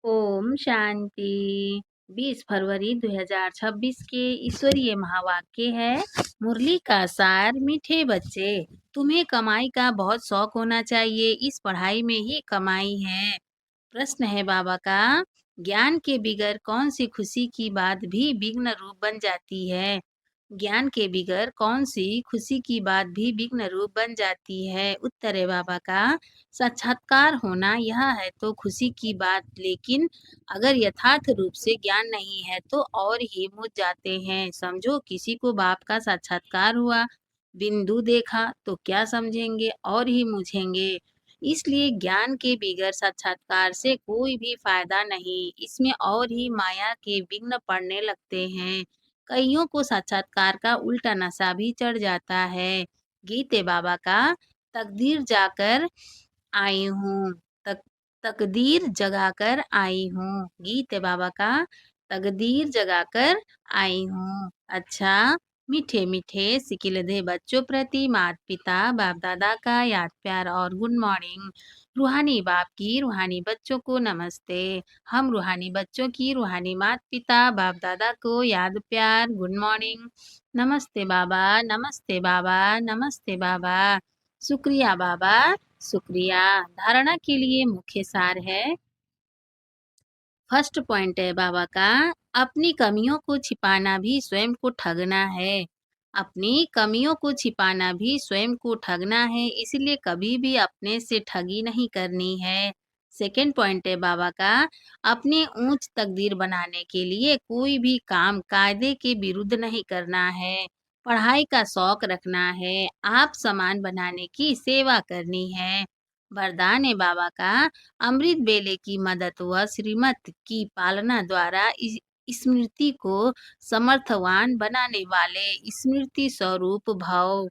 ओम शांति। 20 फरवरी 2026 के ईश्वरीय महावाक्य है, मुरली का सार मीठे बच्चे, तुम्हें कमाई का बहुत शौक होना चाहिए, इस पढ़ाई में ही कमाई है। प्रश्न है बाबा का, ज्ञान के बिगर कौन सी खुशी की बात भी विघ्न रूप बन जाती है। ज्ञान के बिगर कौन सी खुशी की बात भी विघ्न रूप बन जाती है। उत्तर है बाबा का, साक्षात्कार होना यह है तो खुशी की बात, लेकिन अगर यथार्थ रूप से ज्ञान नहीं है तो और ही मुझ जाते हैं। समझो किसी को बाप का साक्षात्कार हुआ, बिंदु देखा तो क्या समझेंगे, और ही मुझेंगे। इसलिए ज्ञान के बिगर साक्षात्कार से कोई भी फायदा नहीं, इसमें और ही माया के विघ्न पड़ने लगते हैं। कईयों को साक्षात्कार का उल्टा नशा भी चढ़ जाता है। गीते बाबा का, तकदीर जाकर आई हूँ, तक तकदीर जगाकर आई हूँ। गीत है बाबा का, तकदीर जगाकर आई हूँ। अच्छा, मीठे मीठे सिकिलधे बच्चों प्रति माता पिता बाप दादा का याद प्यार और गुड मॉर्निंग। रूहानी बाप की रूहानी बच्चों को नमस्ते। हम रूहानी बच्चों की रूहानी माता पिता बाप दादा को याद प्यार गुड मॉर्निंग। नमस्ते बाबा, नमस्ते बाबा, नमस्ते बाबा। शुक्रिया बाबा, शुक्रिया। धारणा के लिए मुख्य सार है, फर्स्ट पॉइंट है बाबा का, अपनी कमियों को छिपाना भी स्वयं को ठगना है। अपनी कमियों को छिपाना भी स्वयं को ठगना है, इसलिए कभी भी अपने से ठगी नहीं करनी है। सेकंड पॉइंट है बाबा का, अपने ऊंच तकदीर बनाने के लिए कोई भी काम कायदे के विरुद्ध नहीं करना है। पढ़ाई का शौक रखना है, आप सामान बनाने की सेवा करनी है। वरदान है बाबा का, अमृत बेले की मदद व श्रीमत की पालना द्वारा स्मृति को समर्थवान बनाने वाले स्मृति स्वरूप भाव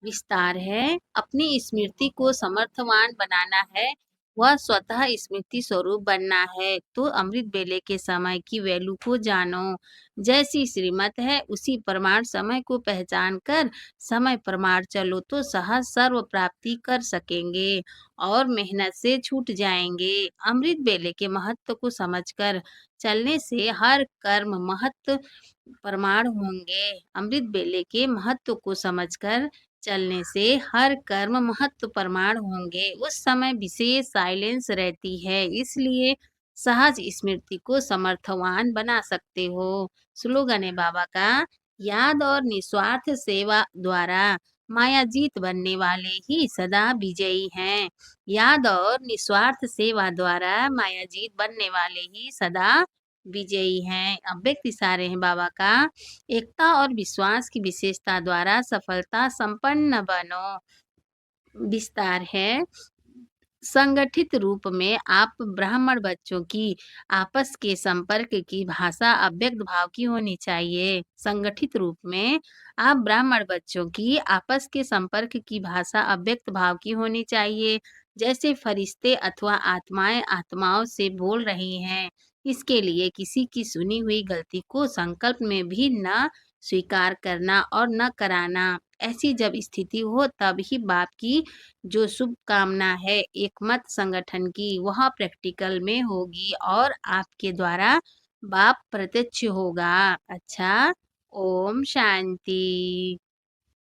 विस्तार है। अपनी स्मृति को समर्थवान बनाना है, वह स्वतः स्मृति स्वरूप बनना है। तो अमृत बेले के समय की वैल्यू को जानो। जैसी श्रीमत है उसी प्रमाण समय को पहचान कर समय प्रमाण चलो तो सहज सर्व प्राप्ति कर सकेंगे और मेहनत से छूट जाएंगे। अमृत बेले के महत्व को समझकर चलने से हर कर्म महत्व प्रमाण होंगे। अमृत बेले के महत्व को समझकर चलने से हर कर्म महत्व प्रमाण होंगे। उस समय विशेष साइलेंस रहती है, इसलिए सहज स्मृति को समर्थवान बना सकते हो। स्लोगन है बाबा का, याद और निस्वार्थ सेवा द्वारा मायाजीत बनने वाले ही सदा विजयी हैं। याद और निस्वार्थ सेवा द्वारा मायाजीत बनने वाले ही सदा विजयी हैं। अव्यक्त इशारे हैं बाबा का, एकता और विश्वास की विशेषता द्वारा सफलता संपन्न बनो। विस्तार है, संगठित रूप में आप ब्राह्मण बच्चों की आपस के संपर्क की भाषा अव्यक्त भाव की होनी चाहिए। संगठित रूप में आप ब्राह्मण बच्चों की आपस के संपर्क की भाषा अव्यक्त भाव की होनी चाहिए, जैसे फरिश्ते अथवा आत्माएं आत्माओं से बोल रही हैं। इसके लिए किसी की सुनी हुई गलती को संकल्प में भी न स्वीकार करना और न कराना। ऐसी जब स्थिति हो तब ही बाप की जो शुभकामना है एकमत संगठन की, वह प्रैक्टिकल में होगी और आपके द्वारा बाप प्रत्यक्ष होगा। अच्छा, ओम शांति।